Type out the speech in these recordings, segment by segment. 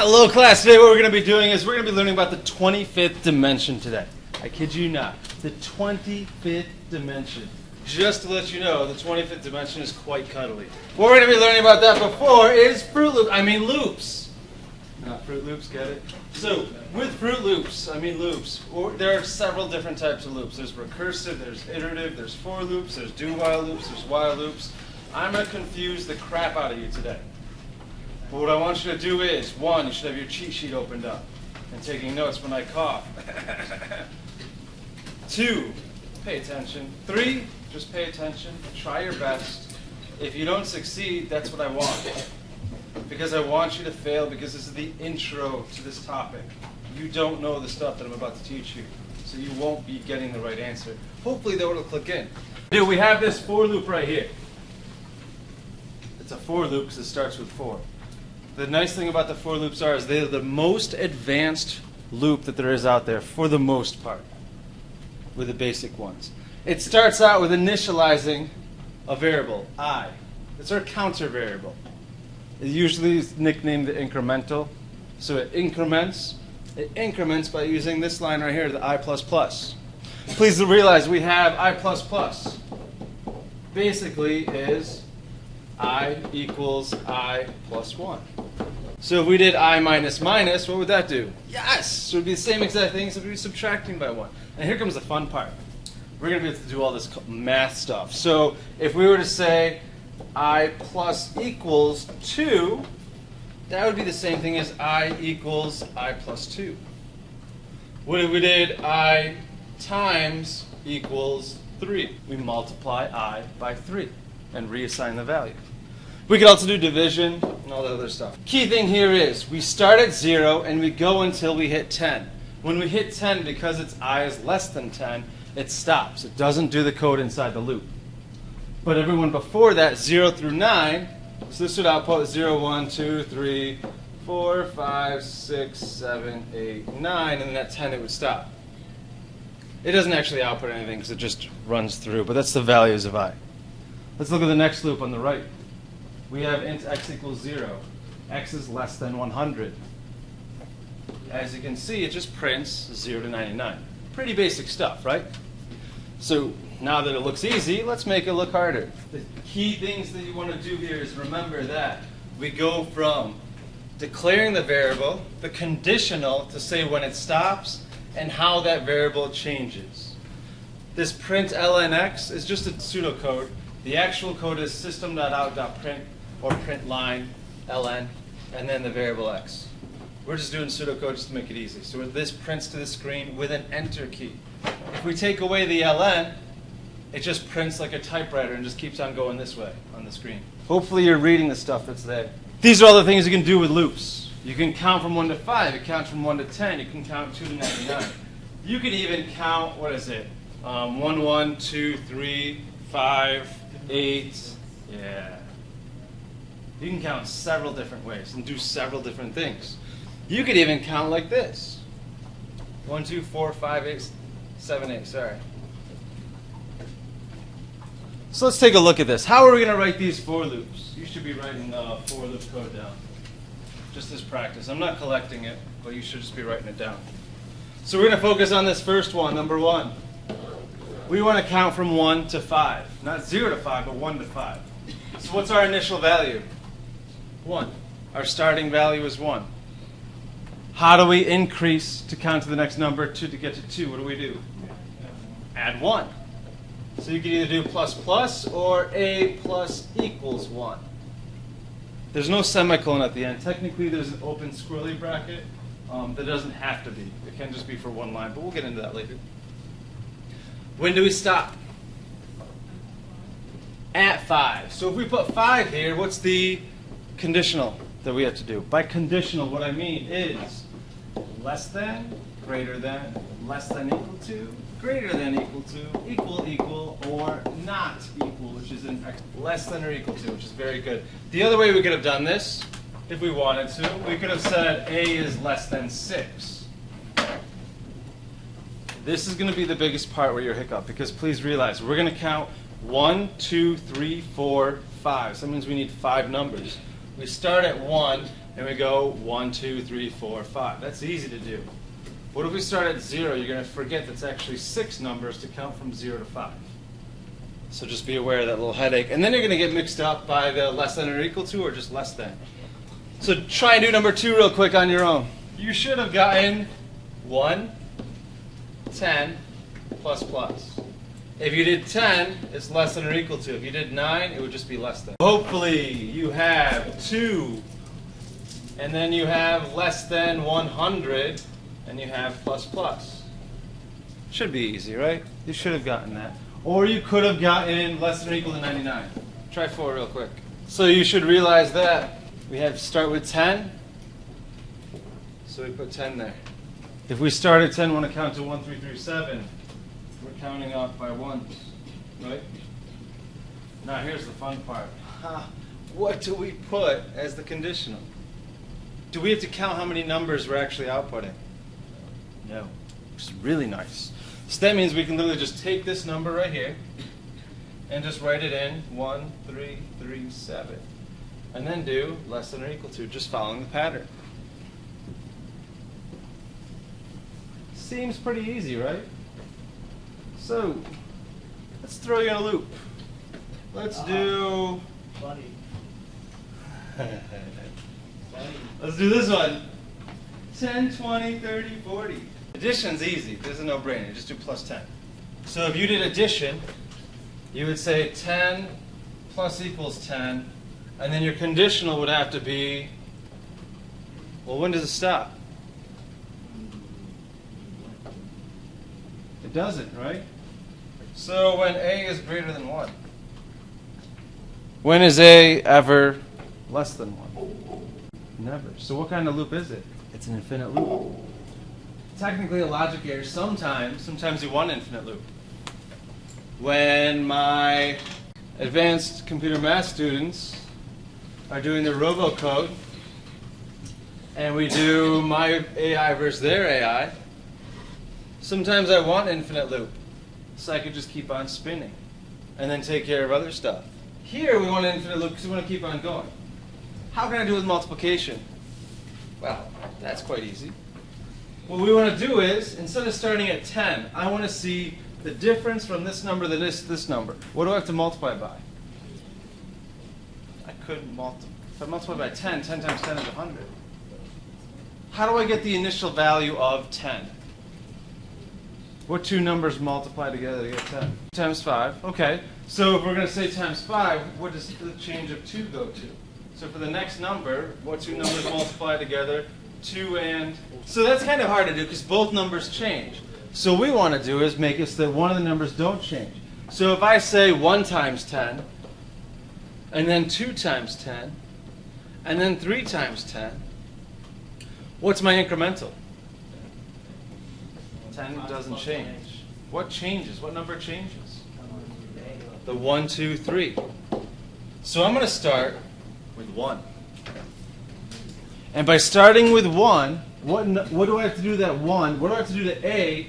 Hello class, today what we're going to be doing is we're going to be learning about the 25th dimension today. I kid you not, the 25th dimension. Just to let you know, the 25th dimension is quite cuddly. What we're going to be learning about that before is loops. Not Fruit Loops, get it? So, with Fruit Loops, loops. There are several different types of loops. There's recursive, there's iterative, there's for loops, there's do-while loops, there's while loops. I'm going to confuse the crap out of you today. But what I want you to do is, 1, you should have your cheat sheet opened up and taking notes when I cough. 2, pay attention. 3, just pay attention. Try your best. If you don't succeed, that's what I want. Because I want you to fail, because this is the intro to this topic. You don't know the stuff that I'm about to teach you, so you won't be getting the right answer. Hopefully, though, it'll click in. We have this for loop right here. It's a for loop because it starts with 4. The nice thing about the for loops is they're the most advanced loop that there is out there for the most part, with the basic ones. It starts out with initializing a variable, I. It's our counter variable. It usually is nicknamed the incremental. So it increments by using this line right here, the I++. Please realize we have I++. Basically is I equals I plus 1. So if we did I minus minus, what would that do? Yes! So it would be the same exact thing, except we'd be subtracting by 1. And here comes the fun part. We're going to be able to do all this math stuff. So if we were to say I plus equals 2, that would be the same thing as I equals I plus 2. What if we did I times equals 3? We multiply I by 3 and reassign the value. We could also do division and all that other stuff. Key thing here is we start at 0 and we go until we hit 10. When we hit 10, because its I is less than 10, it stops. It doesn't do the code inside the loop. But everyone before that, 0 through 9, so this would output 0, 1, 2, 3, 4, 5, 6, 7, 8, 9, and then at 10 it would stop. It doesn't actually output anything because it just runs through, but that's the values of I. Let's look at the next loop on the right. We have int x equals 0. X is less than 100. As you can see, it just prints 0 to 99. Pretty basic stuff, right? So now that it looks easy, let's make it look harder. The key things that you want to do here is remember that we go from declaring the variable, the conditional to say when it stops, and how that variable changes. This print lnx is just a pseudocode. The actual code is system.out.print or print line ln, and then the variable x. We're just doing pseudocode just to make it easy. So this prints to the screen with an enter key. If we take away the ln, it just prints like a typewriter and just keeps on going this way on the screen. Hopefully you're reading the stuff that's there. These are all the things you can do with loops. You can count from 1 to 5. You count from 1 to 10. You can count 2 to 99. You can even count, 1, 1, 2, 3, 5, 8. Yeah. You can count several different ways and do several different things. You could even count like this. 1, 2, 4, 5, 8, 7, 8. Sorry. So let's take a look at this. How are we going to write these for loops? You should be writing the for loop code down. Just as practice. I'm not collecting it, but you should just be writing it down. So we're going to focus on this first one, number 1. We want to count from 1 to 5. Not 0 to 5, but 1 to 5. So what's our initial value? 1. Our starting value is 1. How do we increase to count to the next number, 2 to get to 2? What do? Add 1. So you can either do plus plus or a plus equals 1. There's no semicolon at the end. Technically, there's an open squirrely bracket. That doesn't have to be. It can just be for one line, but we'll get into that later. When do we stop? At 5. So if we put 5 here, what's the conditional that we have to do? By conditional, what I mean is less than, greater than, less than equal to, greater than equal to, equal, or not equal, which is less than or equal to, which is very good. The other way we could have done this, if we wanted to, we could have said a is less than 6. This is going to be the biggest part where you're hiccup, because please realize we're going to count 1, 2, 3, 4, 5. So that means we need 5 numbers. We start at 1, and we go 1, 2, 3, 4, 5. That's easy to do. What if we start at 0? You're going to forget that's actually 6 numbers to count from 0 to 5. So just be aware of that little headache. And then you're going to get mixed up by the less than or equal to or just less than. So try and do number 2 real quick on your own. You should have gotten 1, 10, plus plus. If you did 10, it's less than or equal to. If you did 9, it would just be less than. Hopefully you have 2, and then you have less than 100, and you have plus plus. Should be easy, right? You should have gotten that. Or you could have gotten less than or equal to 99. Try 4 real quick. So you should realize that we have to start with 10. So we put 10 there. If we start at 10, want to count to 1, 3, 3, 7, we're counting off by ones, right? Now here's the fun part. What do we put as the conditional? Do we have to count how many numbers we're actually outputting? No. Which is really nice. So that means we can literally just take this number right here and just write it in 1, 3, 3, 7. And then do less than or equal to, just following the pattern. Seems pretty easy, right? So, let's throw you in a loop. Let's do... Funny. Let's do this one. 10, 20, 30, 40. Addition's easy. This is a no-brainer. Just do plus 10. So if you did addition, you would say 10 plus equals 10, and then your conditional would have to be, well, when does it stop? It doesn't, right? So when a is greater than 1. When is a ever less than 1? Never. So what kind of loop is it? It's an infinite loop. Technically a logic error. Sometimes you want an infinite loop. When my advanced computer math students are doing their robocode, and we do my AI versus their AI, sometimes I want infinite loop, so I could just keep on spinning and then take care of other stuff. Here we want an infinite loop because we want to keep on going. How can I do with multiplication? Well, that's quite easy. What we want to do is, instead of starting at 10, I want to see the difference from this number to this number. What do I have to multiply by? I could multiply. If I multiply by 10, 10 times 10 is 100. How do I get the initial value of 10? What two numbers multiply together to get 10? Times 5. Okay. So if we're going to say times 5, what does the change of 2 go to? So for the next number, what two numbers multiply together? 2 and... So that's kind of hard to do because both numbers change. So what we want to do is make it so that one of the numbers don't change. So if I say 1 times 10, and then 2 times 10, and then 3 times 10, what's my incremental? 10 doesn't change. What changes? What number changes? The 1, 2, 3. So I'm going to start with 1. And by starting with 1, what do I have to do to that 1? What do I have to do to A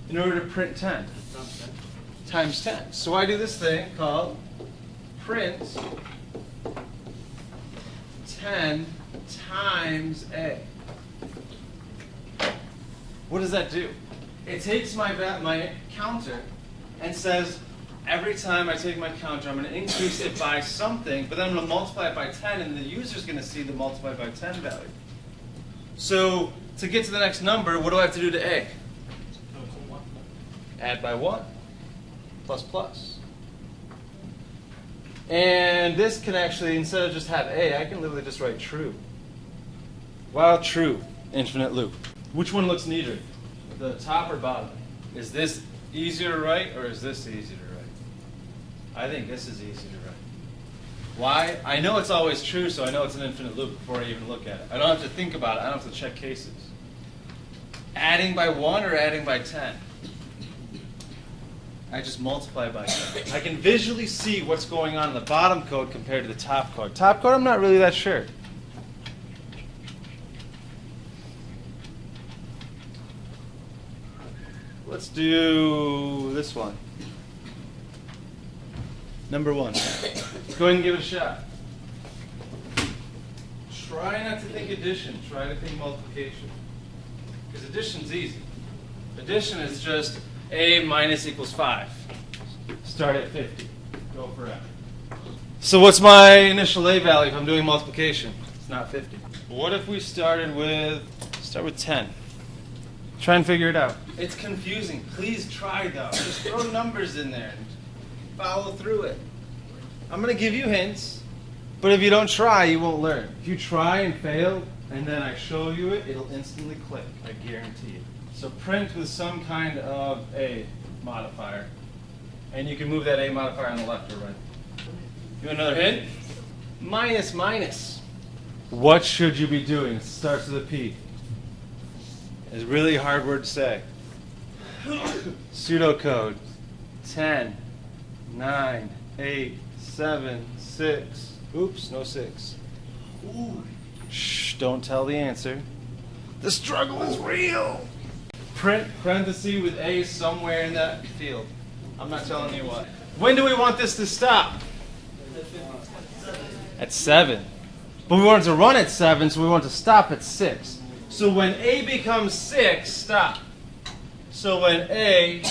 in order to print 10? Times 10. So I do this thing called print 10 times A. What does that do? It takes my counter and says, every time I take my counter, I'm going to increase it by something, but then I'm going to multiply it by 10, and the user's going to see the multiplied by 10 value. So to get to the next number, what do I have to do to A? Add by 1. Plus plus. And this can actually, instead of just have A, I can literally just write true. While true, infinite loop. Which one looks neater? The top or bottom? Is this easier to write, or is this easier to write? I think this is easy to write. Why? I know it's always true, so I know it's an infinite loop before I even look at it. I don't have to think about it. I don't have to check cases. Adding by 1 or adding by 10? I just multiply by 10. I can visually see what's going on in the bottom code compared to the top code. Top code, I'm not really that sure. Let's do this one. Number 1. Go ahead and give it a shot. Try not to think addition, try to think multiplication. Because addition's easy. Addition is just a minus equals 5. Start at 50. Go forever. So what's my initial a value if I'm doing multiplication? It's not 50. What if we start with 10? Try and figure it out. It's confusing. Please try though. Just throw numbers in there and follow through it. I'm going to give you hints, but if you don't try, you won't learn. If you try and fail, and then I show you it, it'll instantly click. I guarantee it. So print with some kind of a modifier, and you can move that a modifier on the left or right. You want another hint? Minus, minus. What should you be doing? It starts with a P. It's a really hard word to say. Pseudocode. 10, 9, 8, 7, 6. Oops, no 6. Ooh. Shh, don't tell the answer. The struggle is real. Print parenthesis with a somewhere in that field. I'm not telling you what. When do we want this to stop? At 7. But we want it to run at 7, so we want it to stop at 6. So when a becomes 6, stop. So when a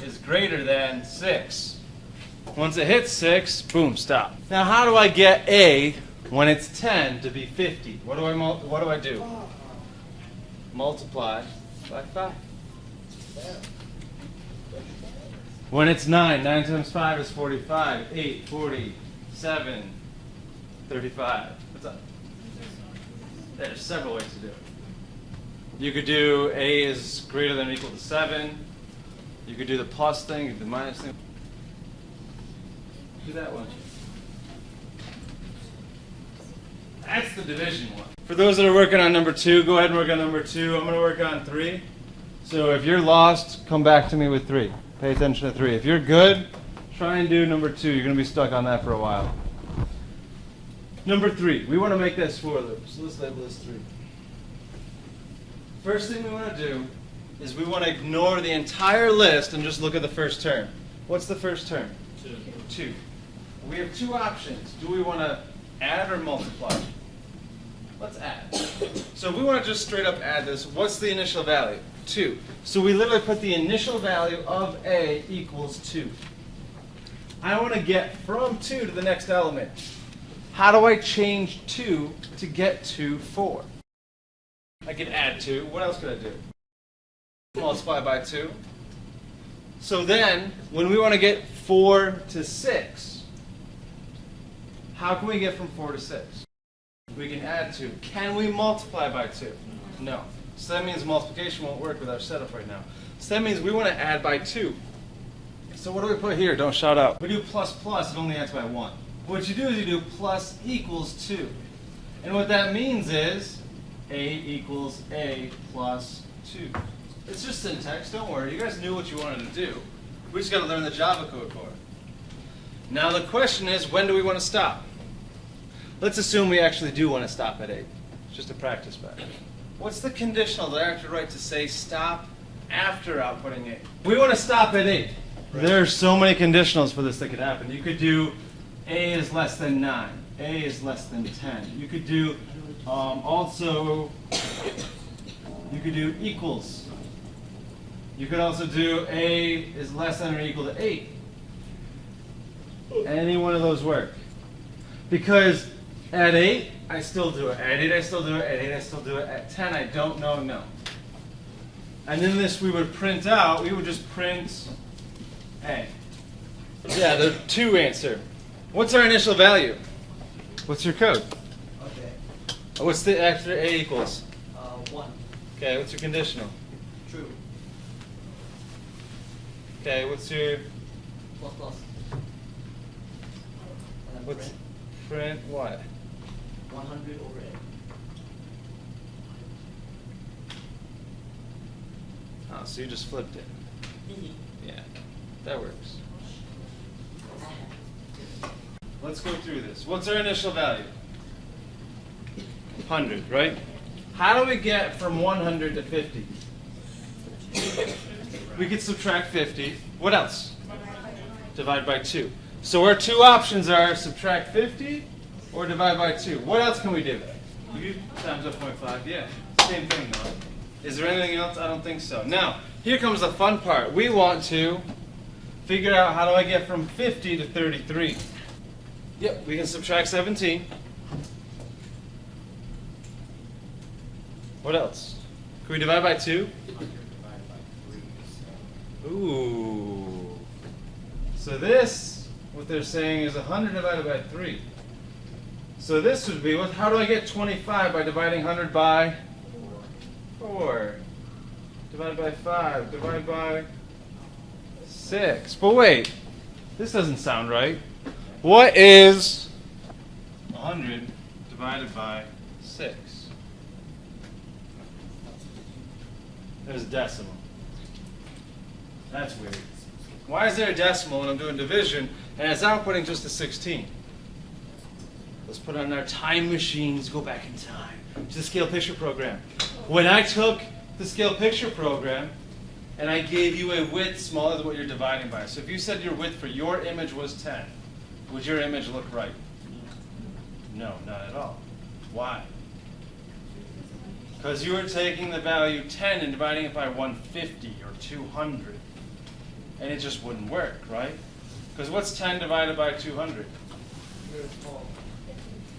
is greater than 6. Once it hits 6, boom, stop. Now how do I get a when it's 10 to be 50? What do I do? Multiply by 5. When it's 9 times 5 is 45. 8, 40, 7, 35. What's up? There's several ways to do it. You could do a is greater than or equal to 7. You could do the plus thing, you could do the minus thing. Do that one. That's the division one. For those that are working on number 2, go ahead and work on number 2. I'm going to work on 3. So if you're lost, come back to me with 3. Pay attention to 3. If you're good, try and do number 2. You're going to be stuck on that for a while. Number 3. We want to make this for loop. So let's label this 3. First thing we want to do is we want to ignore the entire list and just look at the first term. What's the first term? 2. We have 2 options. Do we want to add or multiply? Let's add. So if we want to just straight up add this, what's the initial value? 2. So we literally put the initial value of a equals 2. I want to get from 2 to the next element. How do I change 2 to get to 4? I could add 2. What else could I do? Multiply by 2. So then, when we want to get 4 to 6, how can we get from 4 to 6? We can add 2. Can we multiply by 2? No. So that means multiplication won't work with our setup right now. So that means we want to add by 2. So what do we put here? Don't shout out. We do plus plus, it only adds by 1. What you do is you do plus equals 2. And what that means is a equals a plus 2. It's just syntax, don't worry. You guys knew what you wanted to do. We just got to learn the Java code for it. Now the question is, when do we want to stop? Let's assume we actually do want to stop at 8. It's just a practice back. What's the conditional that I have to write to say stop after outputting 8? We want to stop at 8. Right. There are so many conditionals for this that could happen. You could do a is less than 9. A is less than 10. You could do also, you could do equals. You could also do a is less than or equal to 8. Any one of those work. Because at 8, I still do it. At 8, I still do it. At 8, I still do it. At 10, I don't know, no. And in this, we would print out, we would just print A. Yeah, the 2 answer. What's our initial value? What's your code? Okay. What's the after A equals? 1. Okay, what's your conditional? True. Okay, what's your... Plus plus. And then What's print what? 100 over A. Oh, so you just flipped it. Yeah, that works. Let's go through this. What's our initial value? 100, right? How do we get from 100 to 50? We could subtract 50. What else? Divide by 2. So our 2 options are subtract 50 or divide by 2. What else can we do? U times 0.5, yeah. Same thing though. Is there anything else? I don't think so. Now, here comes the fun part. We want to figure out how do I get from 50 to 33. Yep, we can subtract 17. What else? Can we divide by 2? Ooh. So this, what they're saying is 100 divided by 3. So this would be, how do I get 25 by dividing 100 by 4? Divided by 5, divided by 6. But wait, this doesn't sound right. What is 100 divided by 6? There's a decimal. That's weird. Why is there a decimal when I'm doing division and it's outputting just a 16? Let's put on our time machines, go back in time to the scale picture program. When I took the scale picture program and I gave you a width smaller than what you're dividing by. So if you said your width for your image was 10, would your image look right? No, not at all. Why? Because you were taking the value 10 and dividing it by 150 or 200. And it just wouldn't work, right? Because what's 10 divided by 200?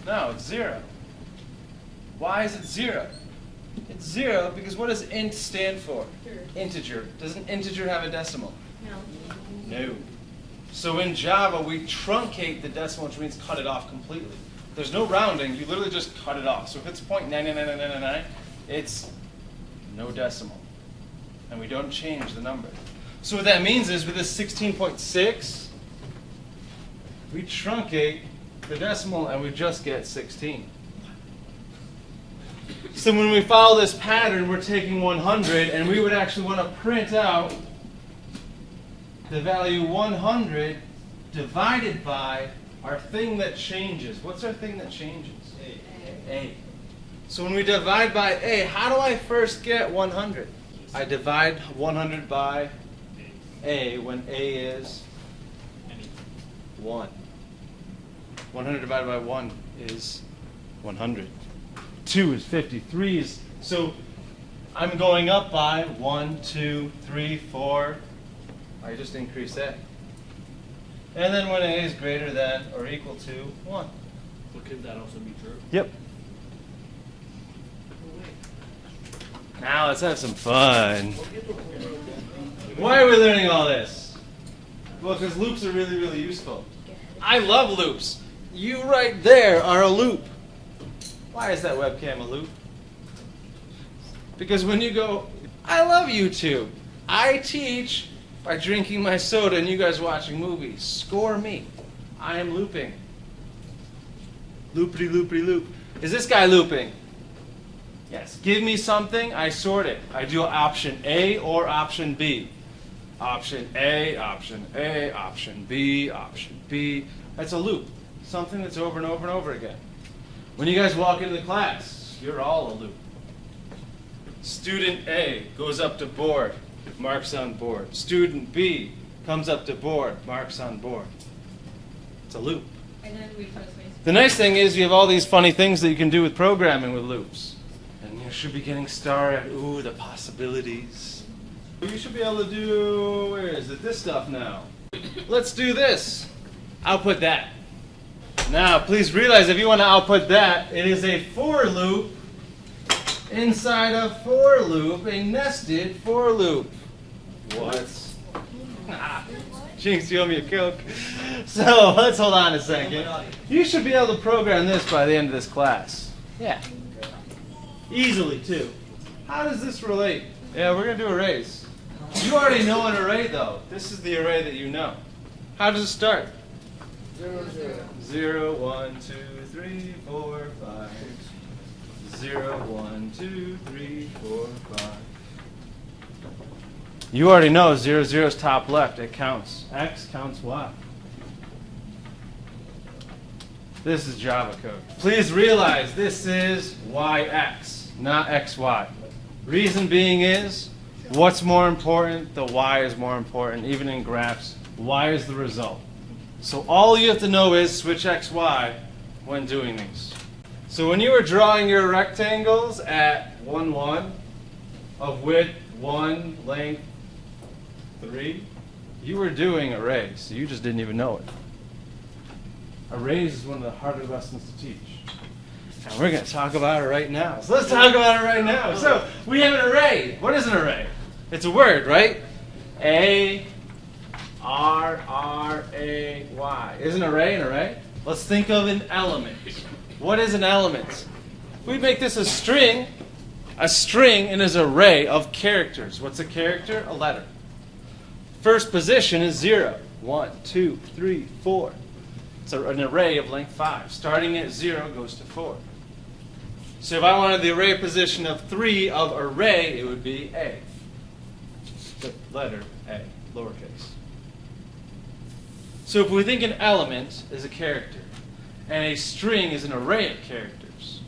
No, it's 0. Why is it 0? It's 0 because what does int stand for? Integer. Does an integer have a decimal? No. No. So in Java, we truncate the decimal, which means cut it off completely. There's no rounding. You literally just cut it off. So if it's 0.99999, it's no decimal. And we don't change the number. So what that means is with this 16.6, we truncate the decimal and we just get 16. So when we follow this pattern, we're taking 100 and we would actually want to print out the value 100 divided by our thing that changes. What's our thing that changes? A. So when we divide by A, how do I first get 100? I divide 100 by A when A is 1. 100 divided by 1 is 100. 2 is 50. 3 is, so I'm going up by 1, 2, 3, 4. I just increase A. And then when A is greater than or equal to 1. But could that also be true? Yep. Now let's have some fun. Why are we learning all this? Well, because loops are really, really useful. I love loops. You right there are a loop. Why is that webcam a loop? Because when you go, I love YouTube. I teach by drinking my soda and you guys watching movies. Score me. I am looping. Loopity loopity loop. Is this guy looping? Yes. Give me something, I sort it. I do option A or option B. Option A, option A, option B, option B. That's a loop. Something that's over and over and over again. When you guys walk into the class, you're all a loop. Student A goes up to board, marks on board. Student B comes up to board, marks on board. It's a loop. And then we post space. The nice thing is you have all these funny things that you can do with programming with loops. And you should be getting started. Ooh, the possibilities. You should be able to do, where is it? This stuff now. Let's do this. Output that. Now, please realize if you want to output that, it is a for loop inside a for loop, a nested for loop. What? Jinx, you owe me a Coke. So, let's hold on a second. You should be able to program this by the end of this class. Yeah. Easily, too. How does this relate? Yeah, we're going to do arrays. You already know an array, though. This is the array that you know. How does it start? 0, 0. 0, 1, 2, 3, 4, 5. 0, 1, 2, 3, 4, 5. You already know 0, 0 is top left. It counts. X counts Y. This is Java code. Please realize this is YX, not XY. Reason being is, what's more important? The Y is more important. Even in graphs, Y is the result. So all you have to know is switch XY when doing these. So when you were drawing your rectangles at 1, 1, of width 1, length 3, you were doing arrays. You just didn't even know it. Arrays is one of the harder lessons to teach. And we're going to talk about it right now. So let's talk about it right now. So we have an array. What is an array? It's a word, right? A-R-R-A-Y. Is an array an array? Let's think of an element. What is an element? We make this a string. A string is an array of characters. What's a character? A letter. First position is 0. 1, 2, 3, 4. It's an array of length 5. Starting at 0 goes to 4. So if I wanted the array position of 3 of array, it would be A. The letter A, lowercase. So if we think an element is a character, and a string is an array of characters,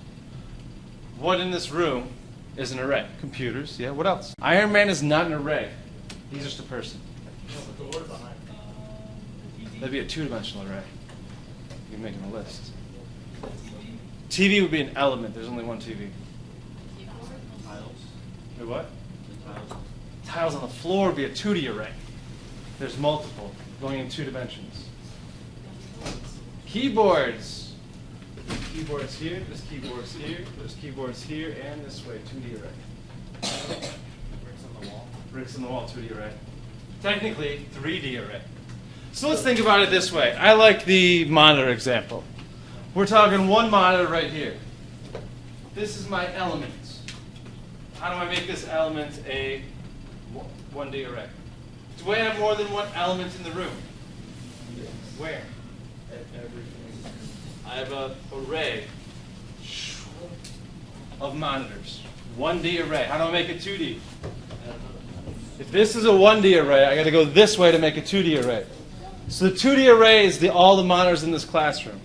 what in this room is an array? Computers, yeah, what else? Iron Man is not an array. He's just a person. That'd be a two-dimensional array. You're making a list. TV would be an element. There's only one TV. Tiles. Wait, what? Tiles. Tiles on the floor would be a 2D array. There's multiple going in 2 dimensions. Keyboards. Keyboards here, there's keyboards here, there's keyboards here, and this way, 2D array. Bricks on the wall. Bricks on the wall, 2D array. Technically, 3D array. So let's think about it this way. I like the monitor example. We're talking one monitor right here. This is my element. How do I make this element a 1D array? Do I have more than one element in the room? Yes. Where? Everything. I have an array of monitors. 1D array. How do I make it 2D? If this is a 1D array, I got to go this way to make a 2D array. So the 2D array is all the monitors in this classroom.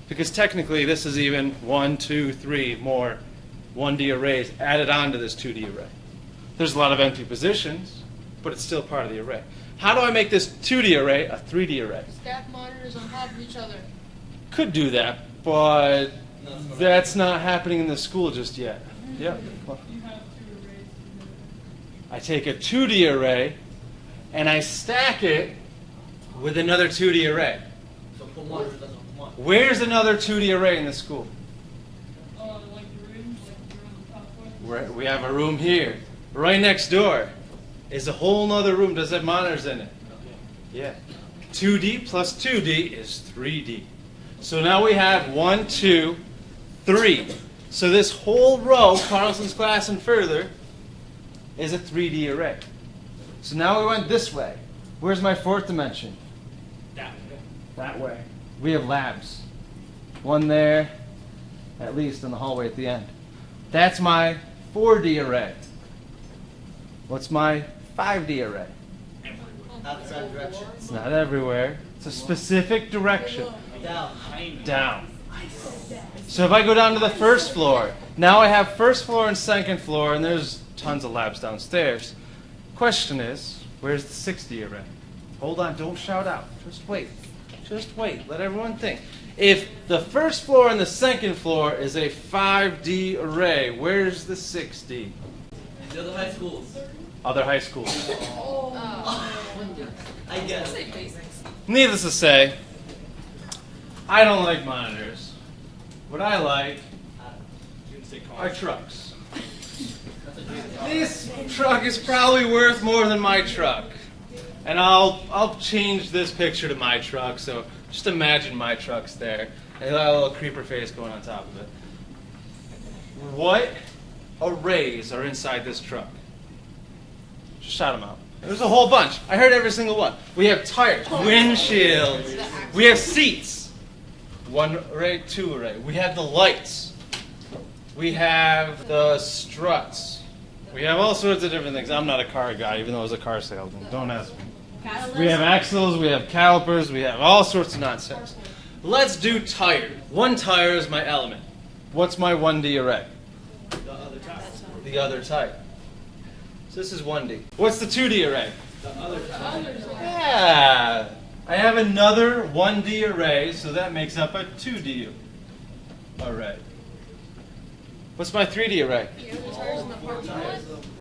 Because technically this is even 1, 2, 3 more 1D arrays added onto this 2D array. There's a lot of empty positions, but it's still part of the array. How do I make this 2D array a 3D array? Stack monitors on top of each other. Could do that, but that's not happening in the school just yet. Yeah. I take a 2D array and I stack it with another 2D array. So put one doesn't one. Where's another 2D array in the school? Like the rooms, like the room on the top floor. We have a room here. Right next door is a whole other room. Does it have monitors in it? Yeah. 2D plus 2D is 3D. So now we have 1, 2, 3. So this whole row, Carlson's class and further, is a 3D array. So now we went this way. Where's my 4th dimension? That way. We have labs. One there, at least in the hallway at the end. That's my 4D array. What's my 5D array? Not the same direction. It's not everywhere. It's a specific direction. Down. Down. So if I go down to the 1st floor, now I have 1st floor and 2nd floor, and there's tons of labs downstairs. Question is, where's the 6D array? Hold on, don't shout out. Just wait. Just wait. Let everyone think. If the 1st floor and the 2nd floor is a 5D array, where's the 6D? The other high schools. Other high schools. I guess. Needless to say, I don't like monitors. What I like are trucks. This truck is probably worth more than my truck. And I'll change this picture to my truck, so just imagine my truck's there. And a little creeper face going on top of it. What arrays are inside this truck? Just shout them out. There's a whole bunch. I heard every single one. We have tires, windshields, we have seats. 1 array, 2 array. We have the lights. We have the struts. We have all sorts of different things. I'm not a car guy, even though I was a car salesman. Don't ask me. We have axles, we have calipers, we have all sorts of nonsense. Let's do tire. 1 tire is my element. What's my 1D array? The other type. The other tire. So this is 1D. What's the 2D array? The other type. Yeah. I have another 1D array, so that makes up a 2D array. What's my 3D array? The other tires in the parking lot.